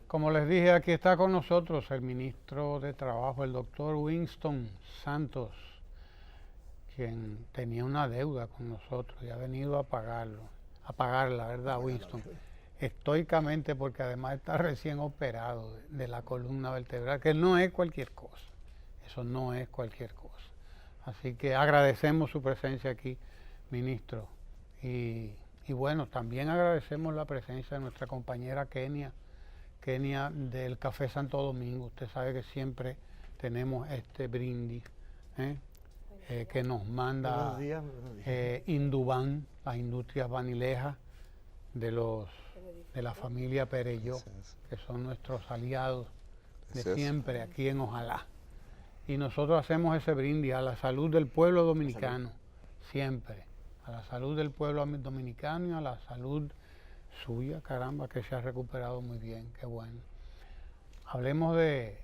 Como les dije, aquí está con nosotros el ministro de Trabajo, el doctor Winston Santos, quien tenía una deuda con nosotros y ha venido a pagarla, ¿verdad, Winston? Estoicamente, porque además está recién operado de la columna vertebral, que no es cualquier cosa. Eso no es cualquier cosa. Así que agradecemos su presencia aquí, ministro. Y bueno, también agradecemos la presencia de nuestra compañera Kenia del Café Santo Domingo. Usted sabe que siempre tenemos este brindis que nos manda buenos días. Induban, las industrias vanilejas de la familia Perelló, que son nuestros aliados de siempre aquí en Ojalá. Y nosotros hacemos ese brindis a la salud del pueblo dominicano, siempre, a la salud del pueblo dominicano y a la salud suya, caramba, que se ha recuperado muy bien, qué bueno. Hablemos de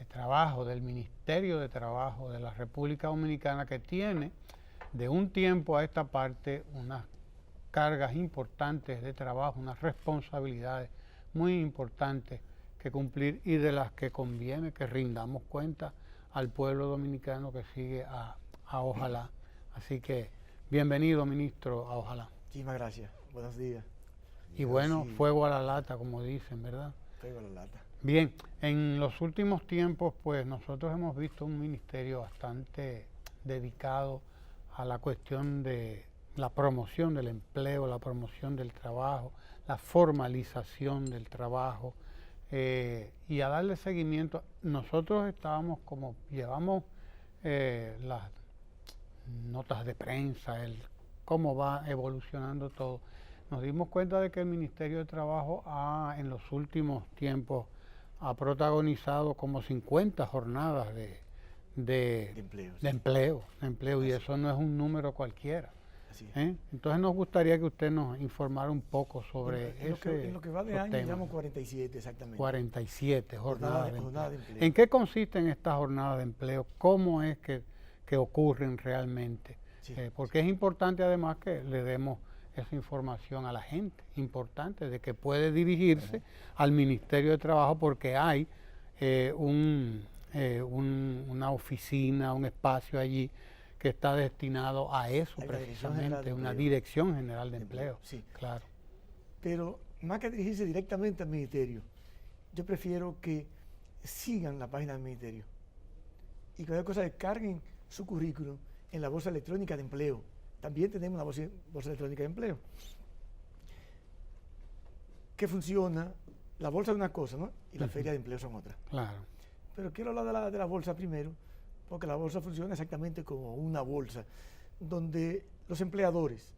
trabajo, del Ministerio de Trabajo de la República Dominicana, que tiene de un tiempo a esta parte unas cargas importantes de trabajo, unas responsabilidades muy importantes que cumplir y de las que conviene que rindamos cuenta al pueblo dominicano que sigue a Ojalá. Así que bienvenido, ministro, a Ojalá. Muchísimas gracias. Buenos días. Y bueno, fuego a la lata, como dicen, ¿verdad? Fuego a la lata. Bien, en los últimos tiempos, pues nosotros hemos visto un ministerio bastante dedicado a la cuestión de la promoción del empleo, la promoción del trabajo, la formalización del trabajo y a darle seguimiento. Nosotros llevamos las notas de prensa, cómo va evolucionando todo. Nos dimos cuenta de que el Ministerio de Trabajo en los últimos tiempos ha protagonizado como 50 jornadas de empleo, y eso no es un número cualquiera. Entonces nos gustaría que usted nos informara un poco sobre en lo que va de año llevamos 47 exactamente. 47 jornadas de empleo. ¿En qué consisten estas jornadas de empleo? ¿Cómo es que ocurren realmente? Porque es importante además que le demos esa información a la gente, importante, de que puede dirigirse al Ministerio de Trabajo porque hay una oficina, un espacio allí que está destinado a eso precisamente, una Dirección General de Empleo. Sí, claro. Pero más que dirigirse directamente al Ministerio, yo prefiero que sigan la página del Ministerio y cualquier cosa descarguen su currículum en la bolsa electrónica de empleo. También tenemos una bolsa electrónica de empleo que funciona. La bolsa es una cosa, ¿no? Y la feria de empleo son otra. Claro. Pero quiero hablar de la bolsa primero, porque la bolsa funciona exactamente como una bolsa, donde los empleadores,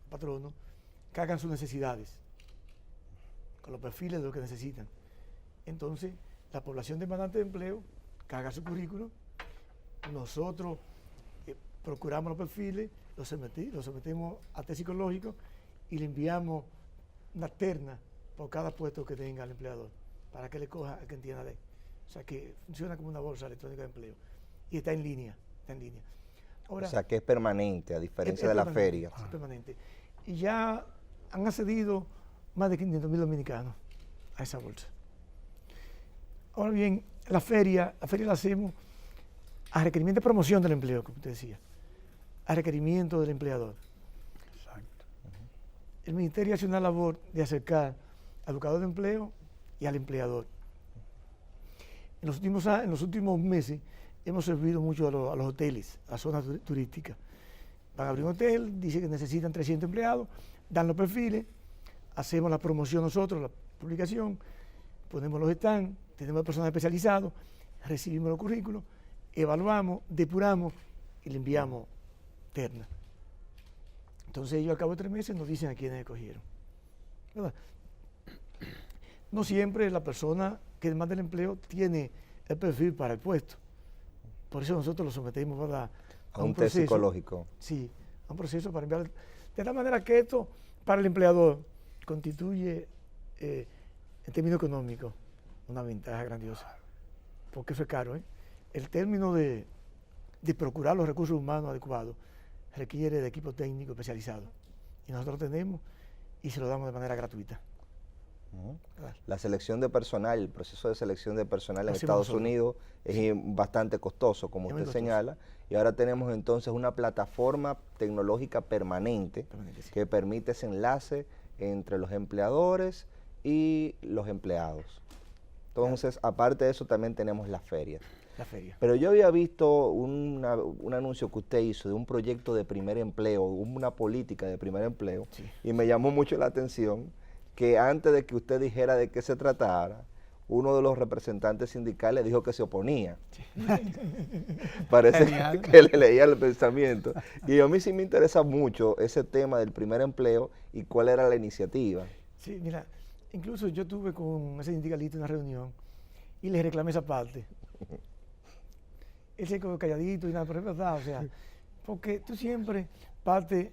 patronos, cargan sus necesidades, con los perfiles de lo que necesitan. Entonces, la población demandante de empleo carga su currículum, nosotros procuramos los perfiles, los sometemos a test psicológico y le enviamos una terna por cada puesto que tenga el empleador, para que le coja al que entienda de él. O sea que funciona como una bolsa electrónica de empleo y está en línea. Ahora, o sea que es permanente, a diferencia de la feria. Es permanente. Y ya han accedido más de 500,000 dominicanos a esa bolsa. Ahora bien, la feria la hacemos a requerimiento de promoción del empleo, como usted decía, a requerimiento del empleador. Exacto. El Ministerio hace una labor de acercar al buscador de empleo y al empleador. En los últimos meses hemos servido mucho a los hoteles, a las zonas turísticas. Van a abrir un hotel, dicen que necesitan 300 empleados, dan los perfiles, hacemos la promoción nosotros, la publicación, ponemos los stands, tenemos personal especializado, recibimos los currículos, evaluamos, depuramos y le enviamos terna. Entonces ellos al cabo de 3 meses nos dicen a quiénes escogieron. ¿Verdad? No siempre la persona que demanda el empleo tiene el perfil para el puesto. Por eso nosotros lo sometemos, ¿verdad?, a un test psicológico. Sí, a un proceso para enviar. De tal manera que esto para el empleador constituye, en términos económicos, una ventaja grandiosa. Porque eso es caro, ¿eh? El término de procurar los recursos humanos adecuados requiere de equipo técnico especializado. Y nosotros tenemos y se lo damos de manera gratuita. La selección de personal, el proceso de selección de personal en Estados Unidos es bastante costoso, como usted señala, y ahora tenemos entonces una plataforma tecnológica permanente que permite ese enlace entre los empleadores y los empleados. Entonces, aparte de eso, también tenemos las ferias. Pero yo había visto un anuncio que usted hizo de un proyecto de primer empleo, una política de primer empleo, y me llamó mucho la atención que antes de que usted dijera de qué se tratara, uno de los representantes sindicales dijo que se oponía. Parece que le leía el pensamiento. Y a mí sí me interesa mucho ese tema del primer empleo y cuál era la iniciativa. Sí, mira, incluso yo tuve con ese sindicalista una reunión y le reclamé esa parte. Él se quedó calladito y nada, pero es verdad, o sea, porque tú siempre parte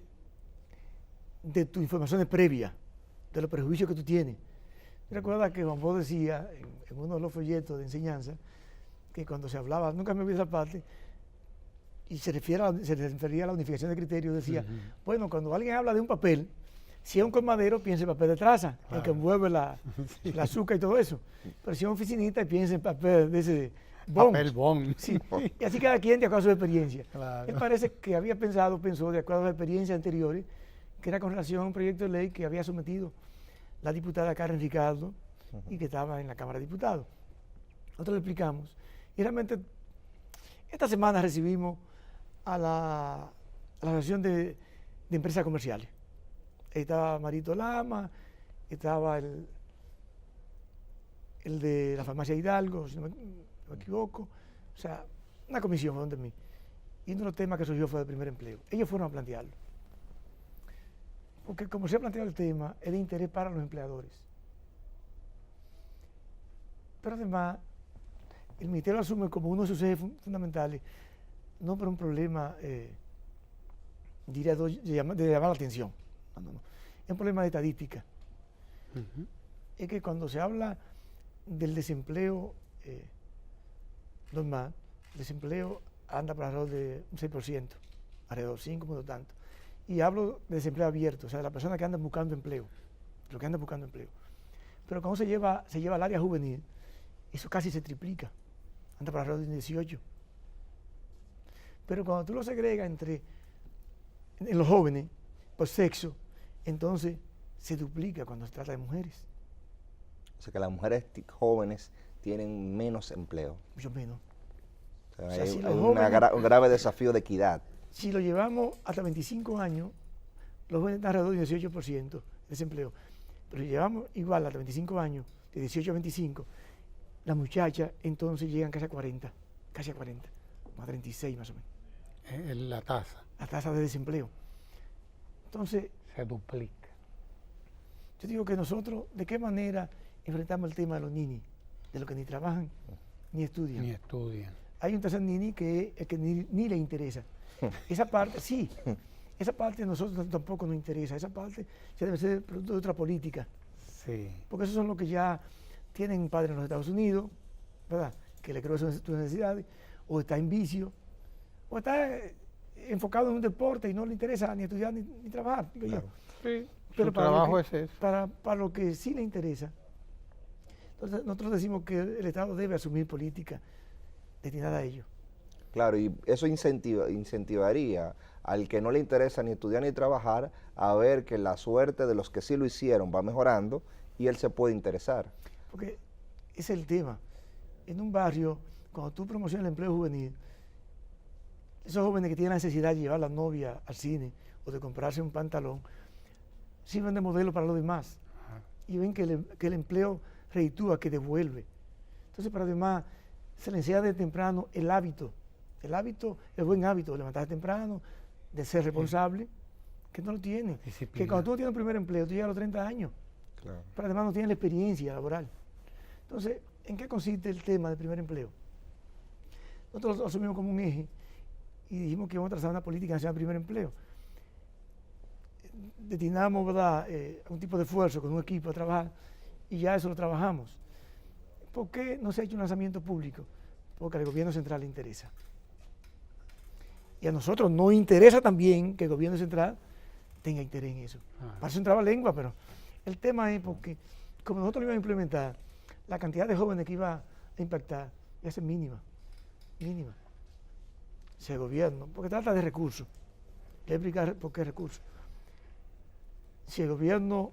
de tus informaciones previas, de los prejuicios que tú tienes. Recuerda que Juan Bosch decía en uno de los folletos de enseñanza que cuando se hablaba, nunca me olvidé esa parte, y se refería a la unificación de criterios, decía, bueno, cuando alguien habla de un papel, si es un colmadero, piensa en papel de traza, el que envuelve la azúcar y todo eso. Pero si es un oficinista, piensa en papel de ese bon. Papel bon. Sí. Y así cada quien de acuerdo a su experiencia. Claro. Él parece que había pensó de acuerdo a las experiencias anteriores, que era con relación a un proyecto de ley que había sometido la diputada Karen Ricardo y que estaba en la Cámara de Diputados. Nosotros le explicamos. Y realmente, esta semana recibimos a la Asociación de Empresas Comerciales. Ahí estaba Marito Lama, estaba el de la farmacia Hidalgo, si no me equivoco. O sea, una comisión fue donde mí. Y uno de los temas que surgió fue el primer empleo. Ellos fueron a plantearlo. Porque como se ha planteado el tema, es de interés para los empleadores. Pero además, el Ministerio asume como uno de sus ejes fundamentales, no por un problema, diría, de llamar la atención. No. Es un problema de estadística. Es que cuando se habla del desempleo normal, el desempleo anda por alrededor de un 6%, alrededor 5, no tanto. Y hablo de desempleo abierto, o sea, de las personas que andan buscando empleo, los que andan buscando empleo. Pero cuando se lleva al área juvenil, eso casi se triplica, anda por alrededor de 18. Pero cuando tú lo segregas en los jóvenes, por sexo, entonces se duplica cuando se trata de mujeres. O sea que las mujeres jóvenes tienen menos empleo. Mucho menos. O sea, hay un grave desafío de equidad. Si lo llevamos hasta 25 años, los jóvenes están alrededor del 18% de desempleo. Pero si llevamos igual hasta 25 años, de 18 a 25, las muchachas entonces llegan casi a 40, como a 36 más o menos. La tasa. La tasa de desempleo. Entonces, se duplica. Yo digo que nosotros, ¿de qué manera enfrentamos el tema de los ninis? De los que ni trabajan ni estudian. Ni estudian. Hay un tercer nini que es el que ni le interesa. Esa parte, sí, esa parte a nosotros tampoco nos interesa. Esa parte ya debe ser producto de otra política. Sí. Porque esos son los que ya tienen un padre en los Estados Unidos, ¿verdad? Que le creó sus necesidades, o está en vicio, o está enfocado en un deporte y no le interesa ni estudiar ni trabajar, digo yo. Sí, pero su trabajo es eso. Para lo que sí le interesa. Entonces, nosotros decimos que el Estado debe asumir política destinada a ello. Claro, y eso incentivaría al que no le interesa ni estudiar ni trabajar a ver que la suerte de los que sí lo hicieron va mejorando y él se puede interesar. Porque ese es el tema. En un barrio, cuando tú promocionas el empleo juvenil, esos jóvenes que tienen la necesidad de llevar a la novia al cine o de comprarse un pantalón, sirven de modelo para los demás. Y ven que el empleo reditúa, que devuelve. Entonces, para además, se le enseña desde temprano el hábito, el buen hábito de levantarse temprano, de ser responsable, que no lo tiene. Que cuando tú no tienes un primer empleo, tú llegas a los 30 años, claro. Pero además no tienes la experiencia laboral. Entonces, ¿en qué consiste el tema del primer empleo? Nosotros lo asumimos como un eje y dijimos que íbamos a trazar una política nacional de primer empleo. Destinamos, ¿verdad?, un tipo de esfuerzo con un equipo a trabajar y ya eso lo trabajamos. ¿Por qué no se ha hecho un lanzamiento público? Porque al gobierno central le interesa. Y a nosotros nos interesa también que el gobierno central tenga interés en eso. Parece un trabalengua, pero el tema es porque como nosotros lo íbamos a implementar, la cantidad de jóvenes que iba a impactar iba a ser mínima, mínima. Si el gobierno, porque trata de recursos, voy a explicar por qué recursos. Si el gobierno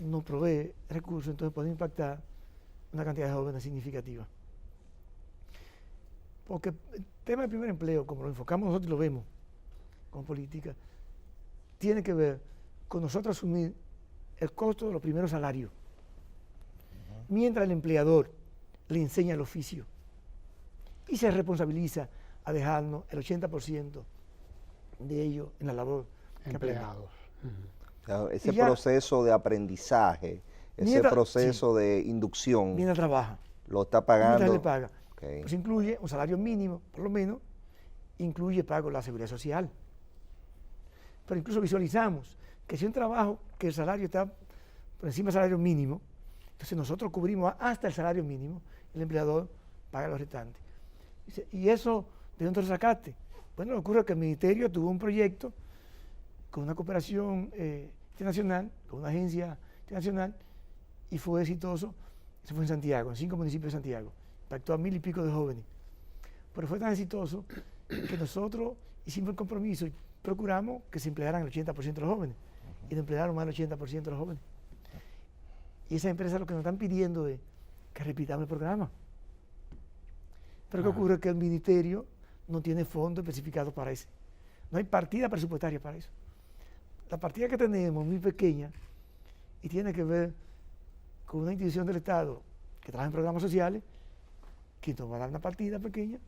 no provee recursos, entonces puede impactar una cantidad de jóvenes significativa. Porque el tema del primer empleo, como lo enfocamos nosotros y lo vemos con política, tiene que ver con nosotros asumir el costo de los primeros salarios, mientras el empleador le enseña el oficio y se responsabiliza a dejarnos el 80% de ellos en la labor. Empleados. Ese proceso de aprendizaje, ese proceso de inducción, mientras trabaja, lo está pagando. Mientras le paga. Okay. Pues incluye un salario mínimo, por lo menos, incluye pago de la seguridad social. Pero incluso visualizamos que si un trabajo que el salario está por encima del salario mínimo, entonces nosotros cubrimos hasta el salario mínimo, el empleador paga los restantes. ¿Y eso de dónde lo sacaste? Bueno, ocurre que el Ministerio tuvo un proyecto con una cooperación internacional, con una agencia internacional, y fue exitoso. Eso fue en Santiago, en 5 municipios de Santiago. Impactó a 1000 y pico de jóvenes. Pero fue tan exitoso que nosotros hicimos el compromiso y procuramos que se emplearan el 80% de los jóvenes. Y nos emplearon más del 80% de los jóvenes. Y esas empresas lo que nos están pidiendo es que repitamos el programa. Pero ¿qué ocurre? Que el Ministerio no tiene fondos especificados para eso. No hay partida presupuestaria para eso. La partida que tenemos es muy pequeña y tiene que ver con una institución del Estado que trabaja en programas sociales, que nos va a dar una partida pequeña,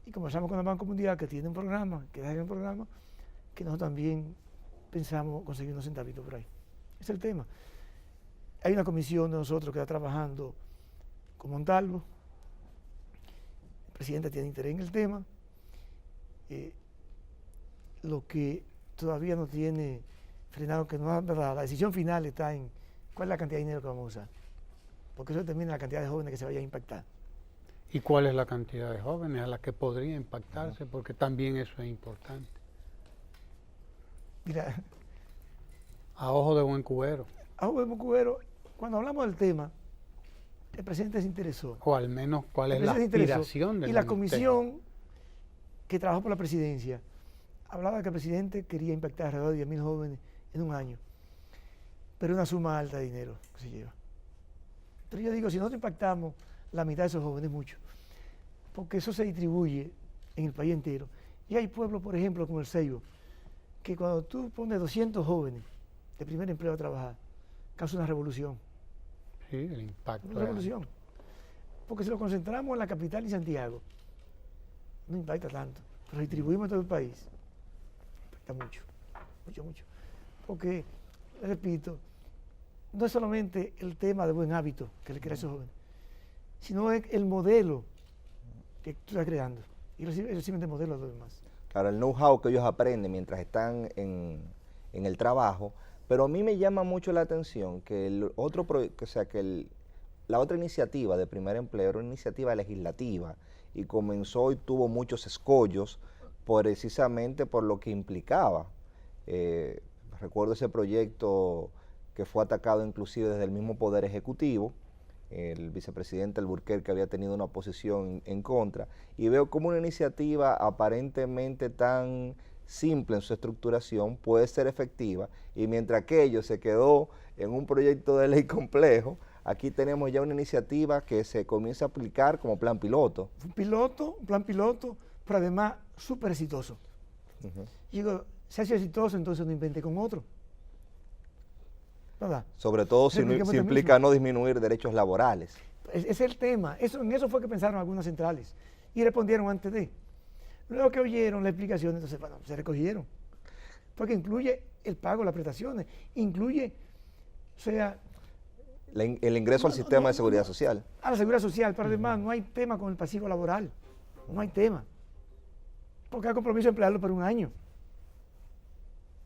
y conversamos con el Banco Mundial, que tiene un programa, que nosotros también pensamos conseguir unos centavitos por ahí. Ese es el tema. Hay una comisión de nosotros que está trabajando con Montalvo. El presidente tiene interés en el tema. Lo que todavía no tiene frenado, que no es verdad, la decisión final está en cuál es la cantidad de dinero que vamos a usar, porque eso determina la cantidad de jóvenes que se vaya a impactar. ¿Y cuál es la cantidad de jóvenes a la que podría impactarse? Porque también eso es importante. Mira, a ojo de buen cubero. A ojo de buen cubero, cuando hablamos del tema, el presidente se interesó. O al menos cuál es la aspiración del Y la comisión que trabajó por la presidencia hablaba de que el presidente quería impactar alrededor de 10.000 jóvenes en un año, pero una suma alta de dinero que se lleva. Pero yo digo, si nosotros impactamos la mitad de esos jóvenes, mucho, porque eso se distribuye en el país entero. Y hay pueblos, por ejemplo, como el Ceibo, que cuando tú pones 200 jóvenes de primer empleo a trabajar, causa una revolución. Sí, el impacto. Una revolución. Porque si lo concentramos en la capital y Santiago, no impacta tanto. Pero distribuimos en todo el país, impacta mucho, mucho, mucho. Porque, repito, no es solamente el tema de buen hábito que le crea a esos jóvenes, sino es el modelo que tú estás creando. Y ellos reciben de modelo a los demás. Claro, el know-how que ellos aprenden mientras están en el trabajo, pero a mí me llama mucho la atención que la otra iniciativa de primer empleo era una iniciativa legislativa y comenzó y tuvo muchos escollos precisamente por lo que implicaba. Recuerdo ese proyecto que fue atacado inclusive desde el mismo Poder Ejecutivo, el vicepresidente Alburquerque había tenido una posición en contra, y veo como una iniciativa aparentemente tan simple en su estructuración puede ser efectiva, y mientras aquello se quedó en un proyecto de ley complejo, aquí tenemos ya una iniciativa que se comienza a aplicar como plan piloto. Un plan piloto, pero además súper exitoso. Y digo, si ha sido exitoso, entonces no invente con otro. ¿Verdad? Sobre todo si implica no disminuir derechos laborales. Ese es el tema. En eso fue que pensaron algunas centrales y respondieron antes de. Luego que oyeron la explicación, entonces bueno, se recogieron. Porque incluye el pago, las prestaciones, incluye, o sea... el ingreso al sistema de seguridad social. A la seguridad social, pero además no hay tema con el pasivo laboral. No hay tema. Porque hay compromiso de emplearlo por un año.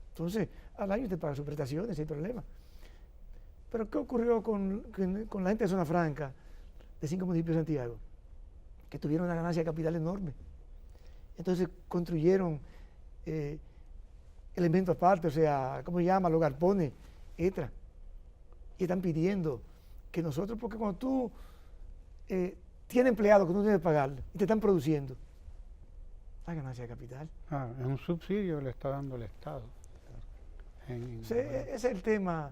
Entonces, al año te paga sus prestaciones, sin problema. Pero ¿qué ocurrió con la gente de Zona Franca, de 5 municipios de Santiago? Que tuvieron una ganancia de capital enorme. Entonces construyeron elementos aparte, o sea, ¿cómo se llama? Los galpones, etc. y están pidiendo que nosotros, porque cuando tú tienes empleados que tú debes pagarle y te están produciendo, la ganancia de capital. Es un subsidio que le está dando el Estado. Ese es el tema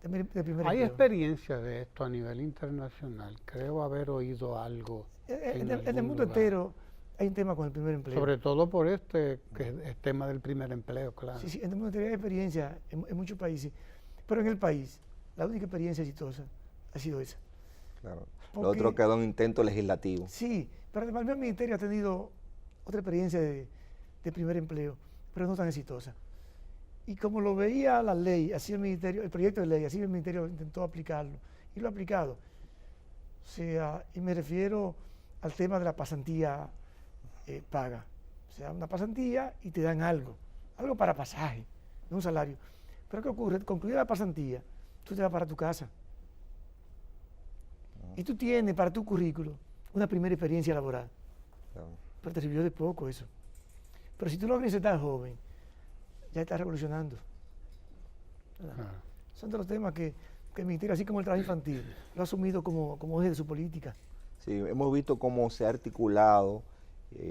de primer ¿Hay empleo. experiencia de esto a nivel internacional? Creo haber oído algo. En el mundo entero hay un tema con el primer empleo. Sobre todo por que es el tema del primer empleo, claro. Sí, en el mundo entero hay experiencia en muchos países, pero en el país la única experiencia exitosa ha sido esa. Claro. Lo otro quedó en intento legislativo. Sí, pero además el ministerio ha tenido otra experiencia de primer empleo, pero no tan exitosa. Y como lo veía la ley, así el ministerio, el proyecto de ley, así el ministerio intentó aplicarlo y lo ha aplicado. O sea, y me refiero al tema de la pasantía paga. O sea, una pasantía y te dan algo para pasaje, no un salario. Pero ¿qué ocurre? Concluida la pasantía, tú te vas para tu casa. Y tú tienes para tu currículo una primera experiencia laboral. Pero te sirvió de poco eso. Pero si tú logras estar joven, ya estás revolucionando. Son de los temas que el ministerio, así como el trabajo infantil, lo ha asumido como eje de su política. Sí, hemos visto cómo se ha articulado.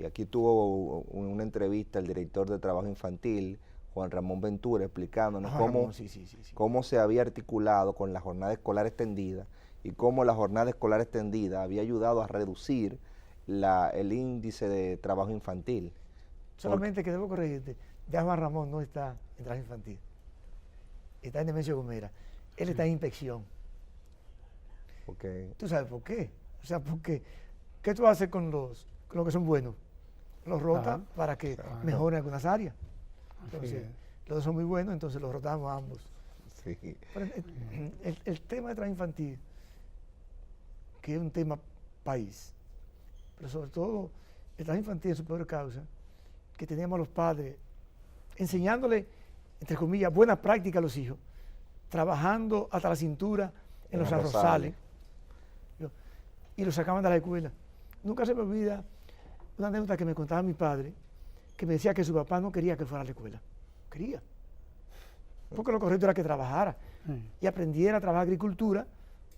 Aquí tuvo una entrevista el director de trabajo infantil, Juan Ramón Ventura, explicándonos cómo se había articulado con la jornada escolar extendida y cómo la jornada escolar extendida había ayudado a reducir el índice de trabajo infantil. Solamente que debo corregirte, ya Juan Ramón no está en trabajo infantil, está en Nemesio Gomera, él está en inspección. Okay. ¿Tú sabes por qué? O sea, porque ¿qué tú haces con los que son buenos? Los rotas para que mejoren algunas áreas. Entonces, los dos son muy buenos, entonces los rotamos ambos. Sí. Pero el tema de trabajo infantil, que es un tema país, pero sobre todo el trabajo infantil es su peor causa, que teníamos a los padres enseñándole, entre comillas, buenas prácticas a los hijos, trabajando hasta la cintura en los arrozales, y los sacaban de la escuela. Nunca se me olvida una anécdota que me contaba mi padre, que me decía que su papá no quería que fuera a la escuela. Quería. Porque lo correcto era que trabajara y aprendiera a trabajar agricultura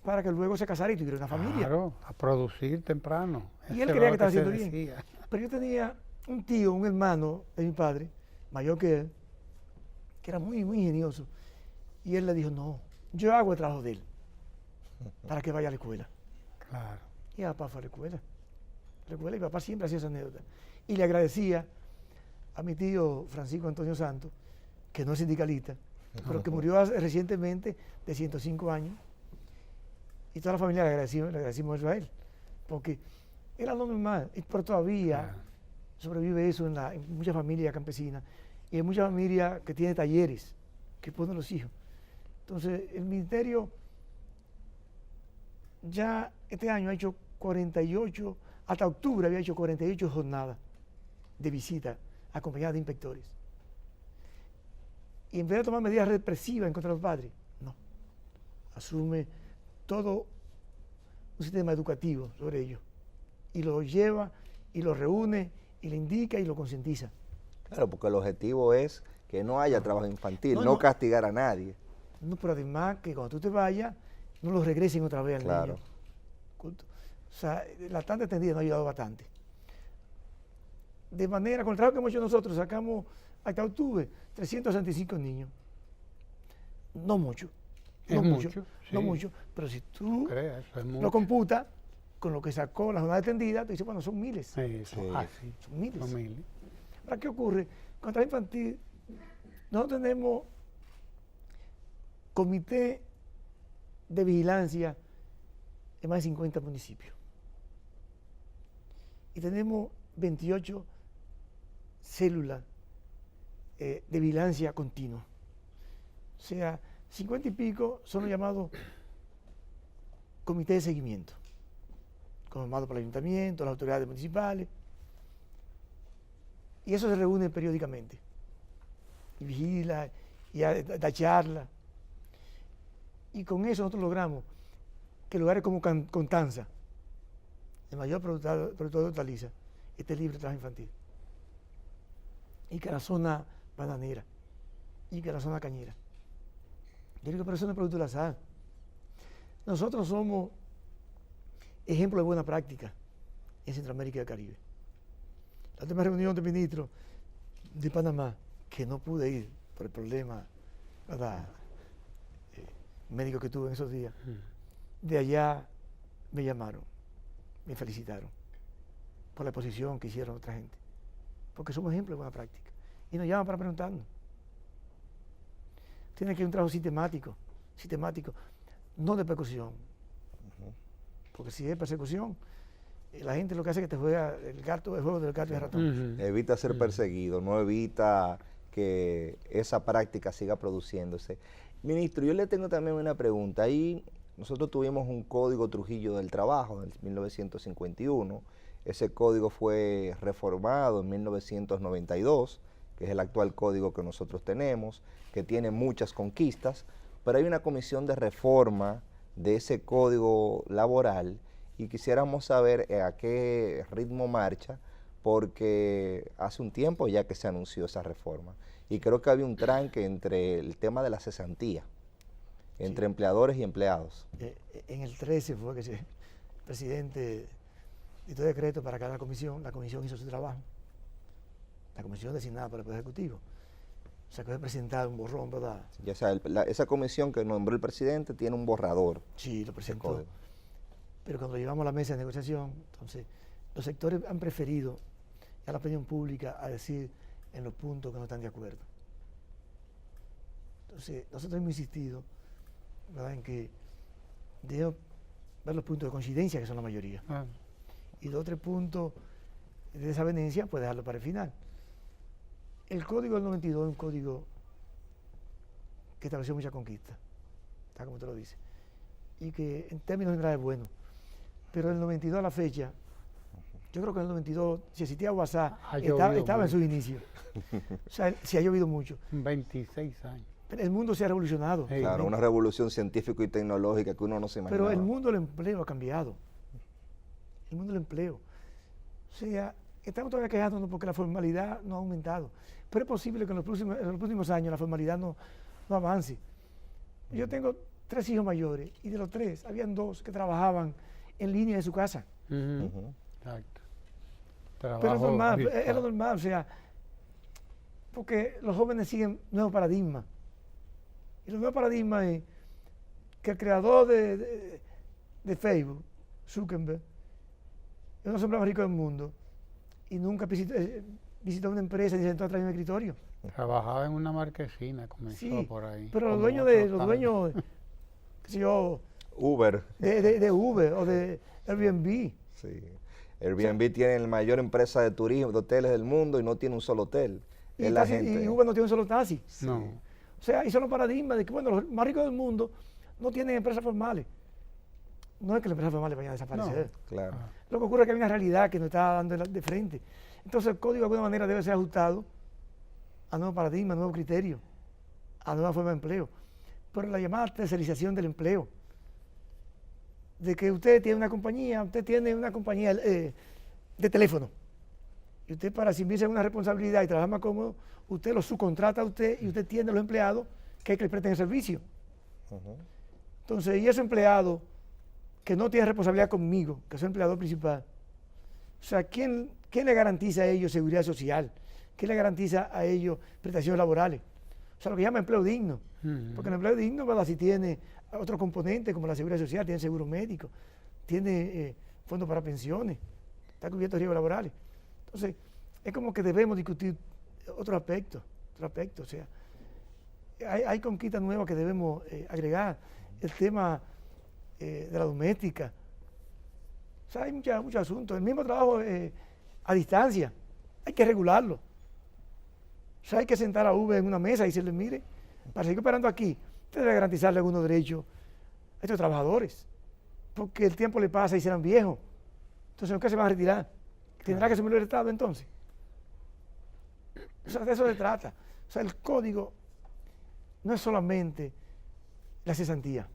para que luego se casara y tuviera una familia. Claro, a producir temprano. Y él creía que estaba haciendo bien. Pero yo tenía un tío, un hermano de mi padre, mayor que él, que era muy, muy ingenioso. Y él le dijo, no, yo hago el trabajo de él para que vaya a la escuela. Claro. Y papá fue a la escuela. Y papá siempre hacía esa anécdota. Y le agradecía a mi tío Francisco Antonio Santos, que no es sindicalista, pero que murió recientemente de 105 años. Y toda la familia le agradecimos eso a él. Porque era lo normal, pero todavía sobrevive eso en muchas familias campesinas y en muchas familias que tienen talleres que ponen los hijos. Entonces, el ministerio ya este año ha hecho 48, hasta octubre había hecho 48 jornadas de visita acompañadas de inspectores. Y en vez de tomar medidas represivas en contra de los padres, no. Asume todo un sistema educativo sobre ellos y lo lleva y lo reúne y le indica y lo concientiza. Claro, porque el objetivo es que no haya trabajo infantil, no castigar a nadie. No, pero además que cuando tú te vayas, no lo regresen otra vez al niño. O sea, la tanda extendida nos ha ayudado bastante. De manera, con el trabajo que hemos hecho nosotros, sacamos hasta octubre 365 niños. No mucho. No mucho, pero si tú lo computas con lo que sacó la jornada extendida, tú dices, bueno, son miles. Son miles. Ahora, ¿qué ocurre? Con el trabajo infantil, nosotros tenemos comité de vigilancia en más de 50 municipios. Y tenemos 28 células de vigilancia continua. O sea, 50 y pico son los llamados comités de seguimiento, conformados por el ayuntamiento, las autoridades municipales. Y eso se reúne periódicamente. Y vigila, y da charla. Y con eso nosotros logramos que lugares como Constanza, el mayor productor de hortalizas, esté libre de trabajo infantil. Y que la zona bananera, y que la zona cañera. Yo digo, pero eso no es producto de la sal. Nosotros somos ejemplo de buena práctica en Centroamérica y el Caribe. La última reunión de ministros de Panamá, que no pude ir por el problema, ¿verdad?, médico que tuve en esos días, de allá me llamaron, me felicitaron por la exposición que hicieron otra gente, porque somos ejemplo de buena práctica. Y nos llaman para preguntarnos. Tiene que haber un trabajo sistemático, no de persecución. Porque si es persecución, la gente lo que hace es que te juega el juego del gato y el ratón. Evita ser perseguido, no evita que esa práctica siga produciéndose. Ministro, yo le tengo también una pregunta. Ahí nosotros tuvimos un código Trujillo del Trabajo en 1951. Ese código fue reformado en 1992, que es el actual código que nosotros tenemos, que tiene muchas conquistas, pero hay una comisión de reforma de ese código laboral y quisiéramos saber a qué ritmo marcha, porque hace un tiempo ya que se anunció esa reforma y creo que había un tranque entre el tema de la cesantía, entre empleadores y empleados. En el 13 fue que el presidente dictó decreto para cada comisión, la comisión hizo su trabajo, la comisión designada por el Poder Ejecutivo. O sea, que debe presentar un borrón, ¿verdad? Ya sea, esa comisión que nombró el presidente tiene un borrador. Sí, lo presentó. Pero cuando llevamos a la mesa de negociación, entonces, los sectores han preferido a la opinión pública a decir en los puntos que no están de acuerdo. Entonces, nosotros hemos insistido, ¿verdad?, en que debemos ver los puntos de coincidencia, que son la mayoría. Y 2 o 3 puntos de desavenencia, pues dejarlo para el final. El código del 92 es un código que estableció mucha conquista, tal como usted lo dice, y que en términos generales es bueno. Pero el 92 a la fecha, yo creo que en el 92, si existía WhatsApp, estaba en su inicio. O sea, si ha llovido mucho. 26 años. Pero el mundo se ha revolucionado. Claro, una revolución científica y tecnológica que uno no se imaginaba. Pero el mundo del empleo ha cambiado. El mundo del empleo. O sea, estamos todavía quejándonos porque la formalidad no ha aumentado. Pero es posible que en los próximos años la formalidad no avance. Yo tengo 3 hijos mayores y de los 3 habían 2 que trabajaban en línea de su casa. Exacto. Pero es lo normal, o sea, porque los jóvenes siguen nuevos paradigmas. Y los nuevos paradigmas es que el creador de Facebook, Zuckerberg, es uno de los hombres más ricos del mundo y nunca visitó una empresa ni se sentó atrás de un escritorio. Trabajaba en una marquesina, comenzó por ahí. Pero los dueños, qué sé yo, Uber. De Uber o de Airbnb. Sí. Airbnb tiene la mayor empresa de turismo, de hoteles del mundo y no tiene un solo hotel. Y Uber no tiene un solo taxi. Sí. No. O sea, y son los paradigmas de que, bueno, los más ricos del mundo no tienen empresas formales. No es que las empresas formales vayan a desaparecer. No, claro. Lo que ocurre es que hay una realidad que nos está dando de frente. Entonces el código de alguna manera debe ser ajustado a nuevos paradigmas, a nuevos criterios, a nuevas formas de empleo. Pero la llamada tercerización del empleo, de que usted tiene una compañía de teléfono, y usted para asimirse una responsabilidad y trabajar más cómodo, usted lo subcontrata a usted y usted tiene a los empleados que le presten el servicio. Entonces, y ese empleado que no tiene responsabilidad conmigo, que es el empleador principal, o sea, ¿quién le garantiza a ellos seguridad social? ¿Quién le garantiza a ellos prestaciones laborales? O sea, lo que llama empleo digno. Porque el empleo digno, ¿verdad?, si tiene otros componentes como la seguridad social, tiene seguro médico, tiene fondos para pensiones, está cubierto de riesgos laborales. Entonces, es como que debemos discutir otro aspecto. O sea, hay conquistas nuevas que debemos agregar. El tema de la doméstica. O sea, hay muchos asuntos. El mismo trabajo a distancia, hay que regularlo. O sea, hay que sentar a Uber en una mesa y decirle, mire, para seguir operando aquí, usted debe garantizarle algunos derechos a estos trabajadores, porque el tiempo le pasa y serán viejos. Entonces, ¿qué se van a retirar? ¿Tendrá que asumir el Estado entonces? O sea, de eso se trata. O sea, el código no es solamente la cesantía.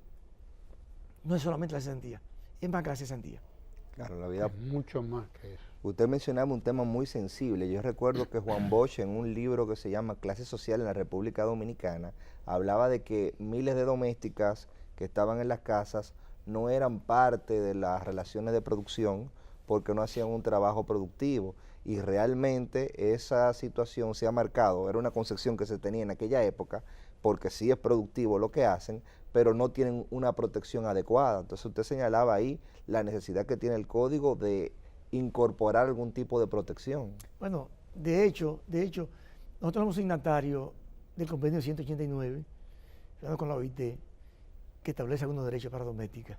No es solamente la cesantía, es más que la cesantía. Claro, la vida es mucho más que eso. Usted mencionaba un tema muy sensible. Yo recuerdo que Juan Bosch, en un libro que se llama Clase Social en la República Dominicana, hablaba de que miles de domésticas que estaban en las casas no eran parte de las relaciones de producción porque no hacían un trabajo productivo. Y realmente esa situación se ha marcado, era una concepción que se tenía en aquella época, porque sí es productivo lo que hacen, pero no tienen una protección adecuada. Entonces usted señalaba ahí la necesidad que tiene el código de incorporar algún tipo de protección. Bueno, de hecho, nosotros somos signatarios del convenio 189, hablando con la OIT, que establece algunos derechos para doméstica.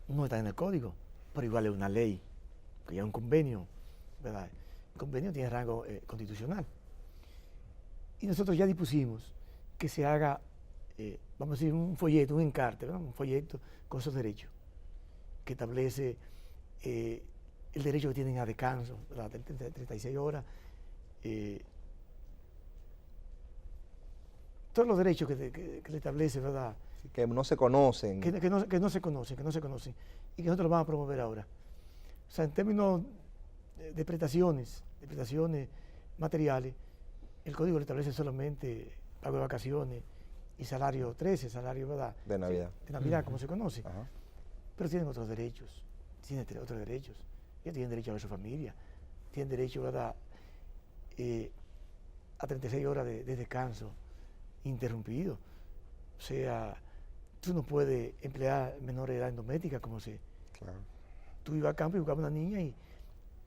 No está en el código, pero igual es una ley, que ya es un convenio, ¿verdad? El convenio tiene rango constitucional. Y nosotros ya dispusimos que se haga, vamos a decir, un folleto, un encarte, ¿verdad? Un folleto con esos derechos, que establece el derecho que tienen a descanso, ¿verdad? 36 horas, todos los derechos que le establece, ¿verdad? Que no se conocen. Que no se conocen, y que nosotros lo vamos a promover ahora. O sea, en términos de prestaciones materiales, el código le establece solamente pago de vacaciones y salario 13, salario, ¿verdad? De Navidad. De Navidad, como se conoce. Ajá. Pero tienen otros derechos, ellos tienen derecho a ver su familia, tienen derecho, ¿verdad? A 36 horas de descanso interrumpido. O sea, tú no puedes emplear menores de edad en doméstica, como se... Claro. Tú ibas a campo y buscabas una niña y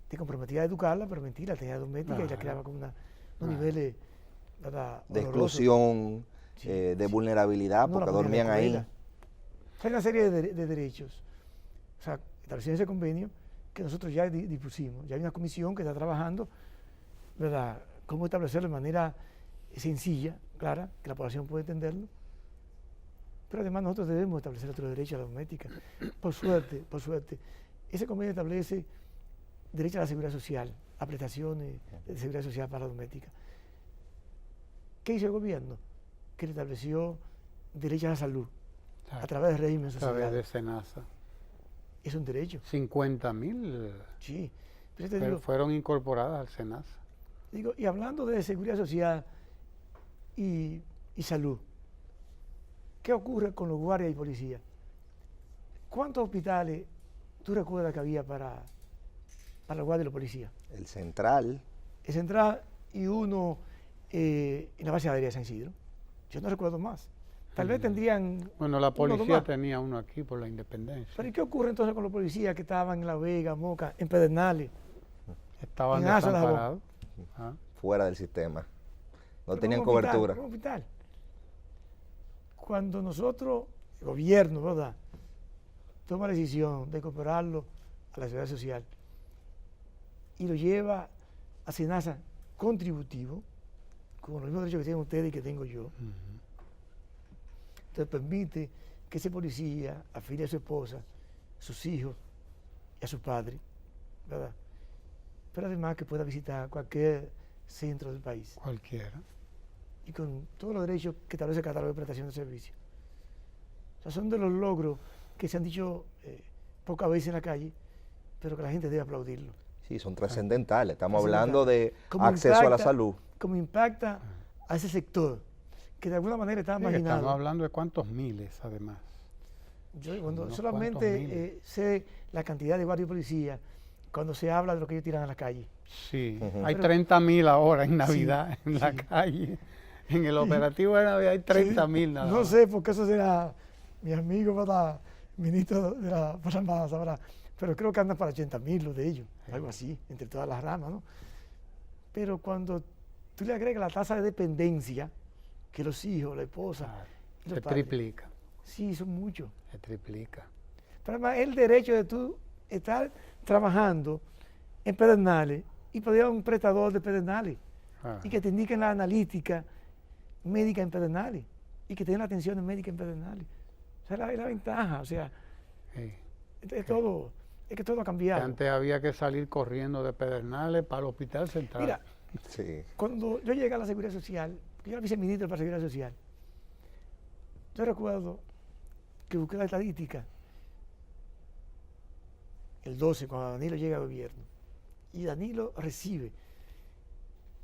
te comprometías a educarla, pero mentira, tenía doméstica y la creaba con unos niveles, ¿verdad? De horrorosos. exclusión, Sí, de vulnerabilidad, No la porque ponían en la dormían ahí. escuela. Hay una serie de derechos, o sea, establecido ese convenio que nosotros ya dispusimos. Ya hay una comisión que está trabajando, ¿verdad?, cómo establecerlo de manera sencilla, clara, que la población pueda entenderlo. Pero además nosotros debemos establecer otros derechos a la doméstica. Por suerte, ese convenio establece derecho a la seguridad social, a prestaciones de seguridad social para la doméstica. ¿Qué hizo el gobierno? Que le estableció derecho a la salud, a través del régimen social. A través de SENASA. Es un derecho. 50.000 Sí. Pero te digo, fueron incorporadas al SENASA. y hablando de seguridad social y salud, ¿qué ocurre con los guardias y policías? ¿Cuántos hospitales tú recuerdas que había para los guardias y los policías? El central. El central y uno en la base aérea de San Isidro. Yo no recuerdo más. Tal vez tendrían... Bueno, la policía tenía uno aquí por la Independencia. ¿Pero y qué ocurre entonces con los policías que estaban en La Vega, Moca, en Pedernales? Estaban en Aza, desamparados. Fuera del sistema. No Pero tenían un hospital, cobertura. un hospital. Cuando nosotros, el gobierno, ¿verdad?, toma la decisión de incorporarlo a la seguridad social y lo lleva a SENASA contributivo, con los mismos derechos que tienen ustedes y que tengo yo, entonces permite que ese policía afilie a su esposa, a sus hijos y a su padre, ¿verdad? Pero además que pueda visitar cualquier centro del país. Cualquiera. Y con todos los derechos que establece el catálogo de prestación de servicios. O sea, son de los logros que se han dicho pocas veces en la calle, pero que la gente debe aplaudirlo. Sí, son trascendentales. Estamos hablando de acceso a la salud. Como impacta a ese sector, que de alguna manera está marginado. Estamos hablando de cuántos miles, además. Yo cuando solamente sé la cantidad de guardias y policías, cuando se habla de lo que ellos tiran a la calle. Sí, hay 30.000 ahora en Navidad en la calle. En el operativo de Navidad hay 30.000 nada más. No sé, porque eso será mi amigo, ¿verdad?, ministro de la Fuerza Armada, sabrá. Pero creo que andan para 80.000 los de ellos, algo así, entre todas las ramas, ¿no? Pero cuando tú le agregas la tasa de dependencia, que los hijos, la esposa, y los se padres, triplica. Sí, son muchos. Se triplica. Pero además el derecho de tú estar trabajando en Pedernales y poder ir a un prestador de Pedernales y que te indiquen la analítica médica en Pedernales y que te den la atención médica en Pedernales. O sea, es la ventaja, o sea, es que todo ha cambiado. Que antes había que salir corriendo de Pedernales para el Hospital Central. Mira, Sí. cuando yo llegué a la Seguridad Social, yo era viceministro para la Seguridad Social, yo recuerdo que busqué la estadística el 12, cuando Danilo llega al gobierno, y Danilo recibe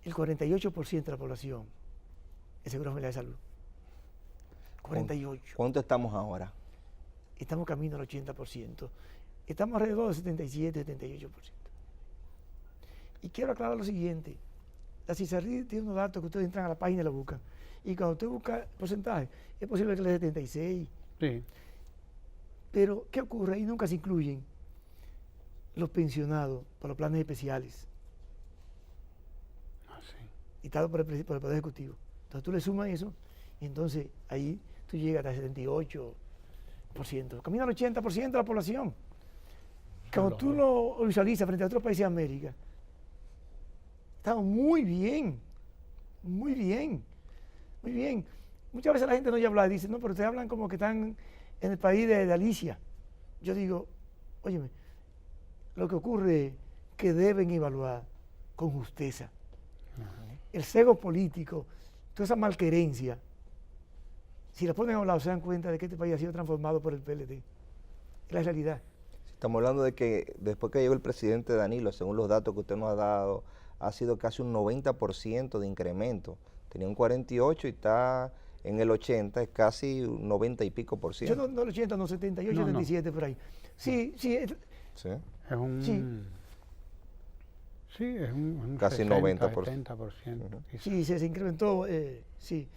el 48% de la población el seguro familiar de salud. 48. ¿Cuánto estamos ahora? estamos camino al 80%. Estamos alrededor del 77, 78%. Y quiero aclarar lo siguiente. La CISARRID tiene unos datos que ustedes entran a la página y la buscan. Y cuando usted busca el porcentaje, es posible que le dé 76. Sí. Pero, ¿qué ocurre? Ahí nunca se incluyen los pensionados por los planes especiales. Ah, sí. Dictados por el Poder Ejecutivo. Entonces tú le sumas eso y entonces ahí tú llegas hasta el 78%. Camina al 80% de la población. Cuando tú lo visualizas frente a otros países de América, estamos muy bien, muy bien, muy bien. Muchas veces la gente no oye hablar y dice, no, pero ustedes hablan como que están en el país de Alicia. Yo digo, óyeme, lo que ocurre es que deben evaluar con justeza. El cego político, toda esa malquerencia, si la ponen a un lado se dan cuenta de que este país ha sido transformado por el PLD. Es la realidad. Estamos hablando de que después que llegó el presidente Danilo, según los datos que usted nos ha dado, ha sido casi un 90% de incremento. Tenía un 48 y está en el 80, es casi un 90 y pico por ciento. Yo no el 80, no 78, 77 por ahí. Sí, sí. Sí. Es un... Sí. Sí, es un casi 60, 90%. 70%. Sí, se incrementó, sí,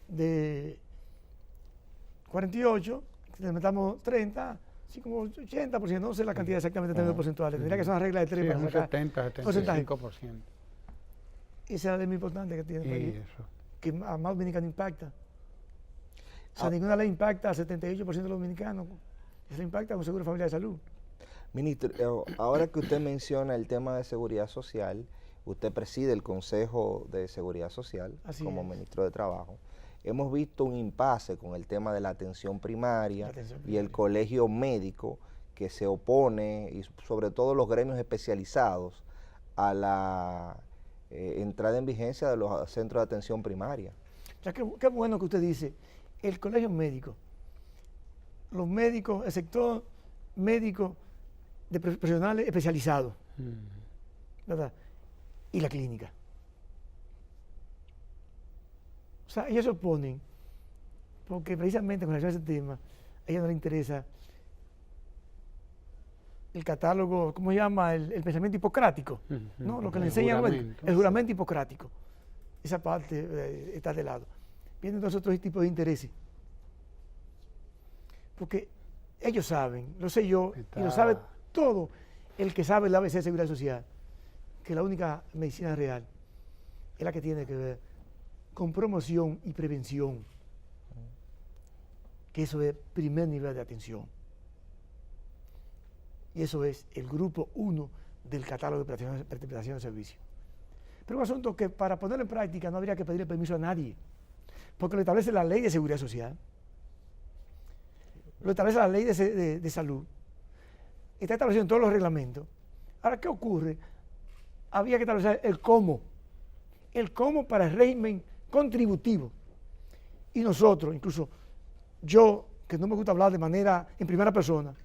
de 48, le metamos 30, sí, como 80%, no sé la cantidad exactamente de términos porcentuales, tendría que ser una regla de 3 Sí, para es un sacar 70, porcentaje. 75%. Esa es la ley muy importante que tiene el país, Eso. que a más dominicanos impacta. O sea, ninguna ley impacta al 78% de los dominicanos, eso impacta con seguro familiar de salud. Ministro, ahora que usted menciona el tema de seguridad social, usted preside el Consejo de Seguridad Social como ministro de Trabajo. Hemos visto un impasse con el tema de la atención primaria y el colegio médico que se opone, y sobre todo los gremios especializados, a la entrada en vigencia de los centros de atención primaria. O sea, qué bueno que usted dice, el colegio médico, los médicos, el sector médico de profesionales especializados, ¿verdad? Y la clínica. O sea, ellos se oponen porque precisamente con relación a ese tema, a ellos no les interesa el catálogo, ¿cómo se llama? El pensamiento hipocrático, ¿no? Lo que le enseñan, el juramento hipocrático. Esa parte está de lado. Vienen entonces otros tipos de intereses. Porque ellos saben, lo sé yo, y lo sabe todo el que sabe el ABC de Seguridad Social, que la única medicina real es la que tiene que ver con promoción y prevención, que eso es primer nivel de atención. Y eso es el grupo 1 del catálogo de prestación de servicios. Pero un asunto que para ponerlo en práctica no habría que pedirle permiso a nadie, porque lo establece la Ley de Seguridad Social, lo establece la Ley de Salud, está establecido en todos los reglamentos. Ahora, ¿qué ocurre? Había que establecer el cómo para el régimen contributivo. Y nosotros, incluso yo, que no me gusta hablar de manera, en primera persona,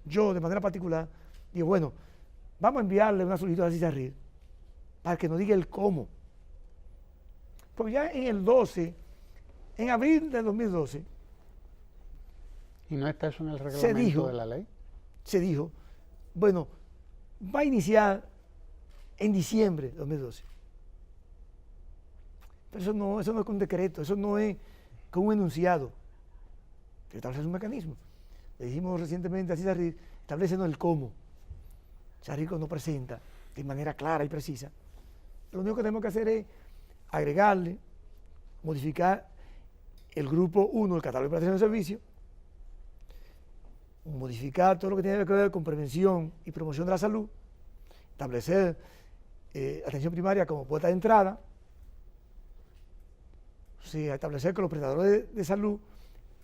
yo de manera particular, digo, bueno, vamos a enviarle una solicitud a CISARRID para que nos diga el cómo. Porque ya en el 12, en abril del 2012, ¿y no está eso en el reglamento de la ley? Se dijo, bueno, va a iniciar en diciembre de 2012. Pero eso no es con decreto, eso no es con un enunciado. Que establece un mecanismo. Le dijimos recientemente a CISARRID, estableciendo el cómo. CISARRID no presenta de manera clara y precisa. Lo único que tenemos que hacer es agregarle, modificar el grupo 1 del catálogo de prestación de servicios, modificar todo lo que tiene que ver con prevención y promoción de la salud, establecer atención primaria como puerta de entrada, o sea, establecer que los prestadores de salud